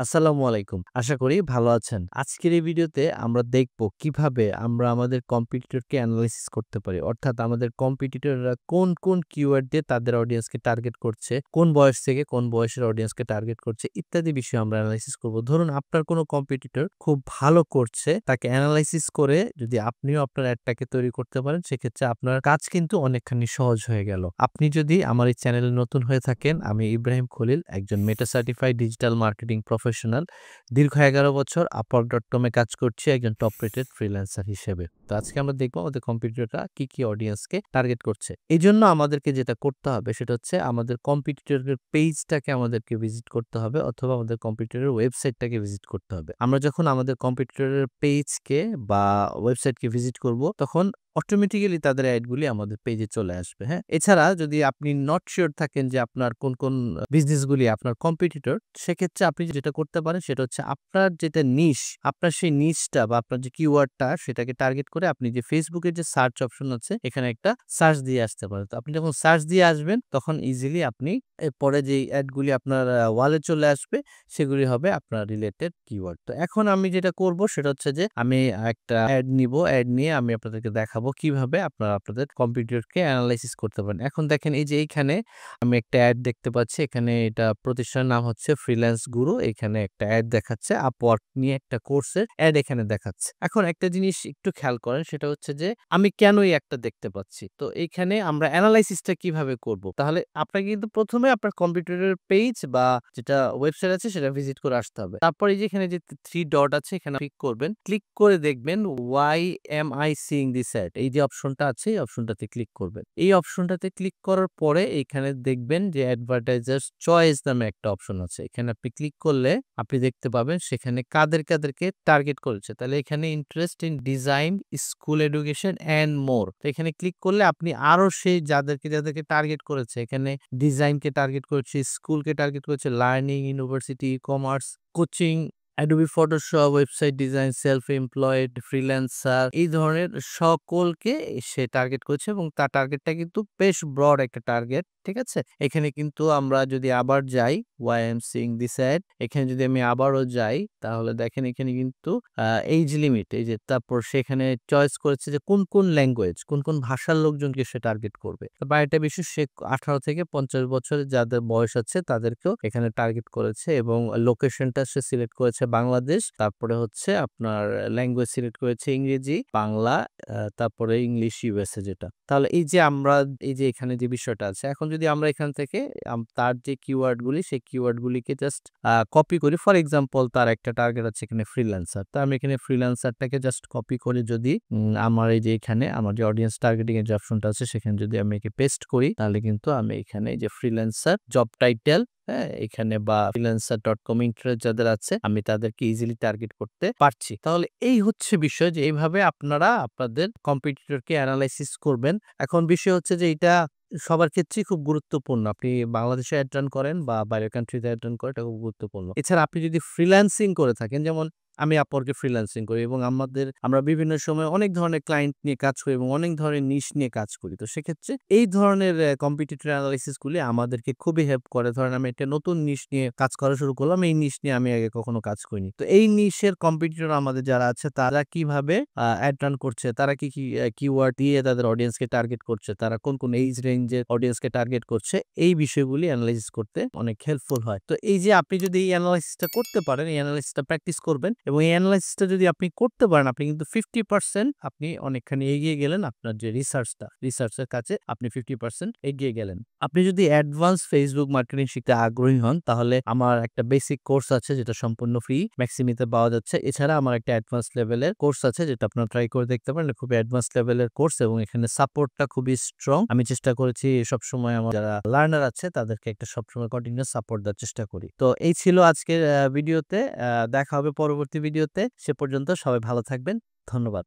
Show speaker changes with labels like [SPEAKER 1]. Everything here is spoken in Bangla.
[SPEAKER 1] আসসালামু আলাইকুম। আশা করি ভালো আছেন। আজকের এই ভিডিওতে আমরা দেখব কিভাবে আমরা আমাদের কম্পিটিটরকে এনালাইসিস করতে পারি। অর্থাৎ আমাদের কম্পিটিটররা কোন কিওয়ার্ড দিয়ে তাদের অডিয়েন্সকে টার্গেট করছে, কোন বয়স থেকে কোন বয়সের অডিয়েন্সকে টার্গেট করছে ইত্যাদি বিষয় আমরা এনালাইসিস করব। ধরুন আপনার কোনো কম্পিটিটর খুব ভালো করছে, তাকে এনালাইসিস করে যদি আপনিও আপনার অ্যাডটাকে তৈরি করতে পারেন সেক্ষেত্রে আপনার কাজ কিন্তু অনেকখানি সহজ হয়ে গেল। আপনি যদি আমার এই চ্যানেলে নতুন হয়ে থাকেন, আমি ইব্রাহিম খলিল, একজন মেটা সার্টিফাইড ডিজিটাল মার্কেটিং প্রফেশনাল। দীর্ঘ ১১ বছর upwork.com এ কাজ করছি একজন টপ রেটেড ফ্রিল্যান্সার হিসেবে। তো আজকে আমরা দেখব আমাদের কম্পিটিটররা কি অডিয়েন্সকে টার্গেট করছে। এজন্য আমাদেরকে যেটা করতে হবে সেটা হচ্ছে আমাদের কম্পিটিটরের পেজটাকে আমাদেরকে ভিজিট করতে হবে অথবা আমাদের কম্পিটিটরের ওয়েবসাইটটাকে ভিজিট করতে হবে। আমরা যখন আমাদের কম্পিটিটরের পেজকে বা ওয়েবসাইটকে ভিজিট করব তখন অটোমেটিক্যালি তাদের অ্যাডগুলি আমাদের পেজে চলে আসবে, হ্যাঁ? এছাড়া যদি আপনি নট সিওর থাকেন যে আপনার কোন বিজনেসগুলি আপনার কম্পিটিটর, সেক্ষেত্রে আপনি যেটা করতে পারেন সেটা হচ্ছে আপনার যেটা নিশ, আপনার সেই নিশটা বা আপনার যে কিওয়ার্ডটা সেটাকে টার্গেট করে আপনি যে ফেসবুকের যে সার্চ অপশন আছে এখানে একটা সার্চ দিয়ে আসতে পারেন। তো আপনি যখন সার্চ দিয়ে আসবেন তখন ইজিলি আপনি এরপরে যেই অ্যাডগুলি আপনার ওয়ালে চলে আসবে সেগুলি হবে আপনার রিলেটেড কিওয়ার্ড। তো এখন আমি যেটা করব সেটা হচ্ছে যে আমি একটা অ্যাড নিব, অ্যাড নিয়ে আমি আপনাদেরকে দেখাবো কিভাবে আপনারা আপনাদের কম্পিটিটরকে এনালাইসিস করতে পারেন। এখন দেখেন এই যে এইখানে আমি একটা অ্যাড দেখতে পাচ্ছি, এখানে এটা প্রতিষ্ঠানের নাম হচ্ছে ফ্রিল্যান্স গুরু। এখানে একটা অ্যাড দেখাচ্ছে আপওয়ার্ক নিয়ে একটা কোর্সের অ্যাড এখানে দেখাচ্ছে। এখন একটা জিনিস একটু খেয়াল করেন সেটা হচ্ছে যে আমি কেন এই অ্যাডটা দেখতে পাচ্ছি। তো এইখানে আমরা এনালাইসিসটা কিভাবে করব? তাহলে আপনাকে কিন্তু প্রথমে আপনার কম্পিউটারের পেজ বা যেটা ওয়েবসাইট আছে সেটা ভিজিট করে আসতে হবে। তারপর এই যে এখানে যে 3 ডট আছে এখানে ক্লিক করবেন। ক্লিক করে দেখবেন why am I seeing this ad? এই যে অপশনটা আছে এই অপশনটাতে ক্লিক করবেন। এই অপশনটাতে ক্লিক করার পরে এখানে দেখবেন যে অ্যাডভার্টাইজার্স চয়েস নামে একটা অপশন আছে। এখানে আপনি ক্লিক করলে আপনি দেখতে পাবেন সেখানে কাদেরকে টার্গেট করেছে। তাহলে এখানে interest in design, school education and more. তো এখানে ক্লিক করলে আপনি আরো সেই যাদেরকে টার্গেট করেছে, এখানে ডিজাইনকে টার্গেট করেছে, স্কুলকে টার্গেট করেছে, learning, university, commerce, coaching, Adobe Photoshop, website design, self employed, freelancer এই ধরনের সকলকে সে টার্গেট করেছে এবং তার টার্গেটটা কিন্তু বেশ ব্রড একটা টার্গেট। ঠিক আছে? এখানে কিন্তু আমরা যদি আবার যাই why I am seeing this ad, এখানে যদি আমি আবারও যাই তাহলে দেখেন এখানে কিন্তু এইজ লিমিট, এই যে তারপর সেখানে চয়েস করেছে যে কোন ল্যাঙ্গুয়েজ, কোন ভাষার লোকজনকে সে টার্গেট করবে। বা এটা বিশেষ সে 18 থেকে 50 বছরের যাদের বয়স আছে তাদেরকেও এখানে টার্গেট করেছে এবং লোকেশনটা সে সিলেক্ট করেছে বাংলাদেশ। তারপরে হচ্ছে আপনার ল্যাঙ্গুয়েজ সিলেক্ট করেছে ইংরেজি, বাংলা, তারপরে ইংলিশ ইউএসএ যেটা। তাহলে এই যে আমরা এই যে এখানে যে বিষয়টা আছে, এখন যদি আমরা এখান থেকে তার যে কিওয়ার্ড গুলি সেই কিওয়ার্ড গুলিকে জাস্ট কপি করি। ফর এক্সাম্পল তার একটা টার্গেট আছে এখানে ফ্রিল্যান্সার। তো আমি এখানে ফ্রিল্যান্সারটাকে জাস্ট কপি করে যদি আমার এই যে এখানে আমার যে অডিয়েন্স টার্গেটিং এর যে অপশনটা আছে সেখানে যদি আমি একে পেস্ট করি তাহলে কিন্তু আমি এখানে এই যে ফ্রিল্যান্সার জব টাইটেল, হ্যাঁ, এখানে বা freelancer.com ইন্টারেস্ট যাদের আছে আমি তাদেরকে ইজিলি টার্গেট করতে পারছি। তাহলে এই হচ্ছে বিষয় যে এইভাবে আপনারা আপনাদের কম্পিটিটরকে এনালাইসিস করবেন। এখন বিষয় হচ্ছে যে এটা সবার ক্ষেত্রেই খুব গুরুত্বপূর্ণ। আপনি বাংলাদেশে অ্যাড রান করেন বা বাইরের কান্ট্রিতে অ্যাড রান করেন এটা খুব গুরুত্বপূর্ণ। এছাড়া আপনি যদি ফ্রিল্যান্সিং করে থাকেন, যেমন আমি আপওয়ার্কে ফ্রিল্যান্সিং করি এবং আমরা বিভিন্ন সময় অনেক ধরনের ক্লায়েন্ট নিয়ে কাজ করি এবং অনেক ধরনের নিশ নিয়ে কাজ করি। তো সেক্ষেত্রে এই ধরনের কম্পিটিটর এনালাইসিস গুলি আমাদেরকে খুবই হেল্প করে। ধরেন আমি একটা নতুন নিশ নিয়ে কাজ করা শুরু করলাম। এই নিশ নিয়ে আমি আগে কখনো কাজ করিনি। তো এই নিশের কম্পিটিটর আমাদের যারা আছে তারা কিভাবে অ্যাড রান করছে, তারা কি কিওয়ার্ড দিয়ে তাদের অডিয়েন্সকে টার্গেট করছে, তারা কোন এইজ রেঞ্জের অডিয়েন্সকে টার্গেট করছে, এই বিষয়গুলি এনালাইসিস করতে অনেক হেল্পফুল হয়। তো এই যে আপনি যদি এই এনালাইসিসটা করতে পারেন, এই এনালাইসিসটা প্র্যাকটিস করবেন এবং এই এনালাইসিসটা যদি আপনি করতে পারেন আপনি কিন্তু 50% আপনি অনেকখানি এগিয়ে গেলেন। আপনার যে রিসার্চের কাছে আপনি 50% এগিয়ে গেলেন। আপনি যদি অ্যাডভান্স ফেসবুক মার্কেটিং শিখতে আগ্রহী হন তাহলে আমার একটা বেসিক কোর্স আছে যেটা সম্পূর্ণ ফ্রি, ম্যাক্সিমিতে পাওয়া যাচ্ছে। এছাড়া আমার একটা অ্যাডভান্স লেভেলের কোর্স আছে যেটা আপনারা ট্রাই করে দেখতে পারেন। খুবই অ্যাডভান্স লেভেলের কোর্স এবং এখানে সাপোর্টটা খুবই স্ট্রং। আমি চেষ্টা করেছি সবসময় আমার যারা লার্নার আছে তাদেরকে একটা সবসময় কন্টিনিউয়াস সাপোর্ট দেওয়ার চেষ্টা করি। তো এই ছিল আজকের ভিডিওতে। দেখা হবে পরবর্তী ভিডিওতে। সে পর্যন্ত সবাই ভালো থাকবেন। ধন্যবাদ।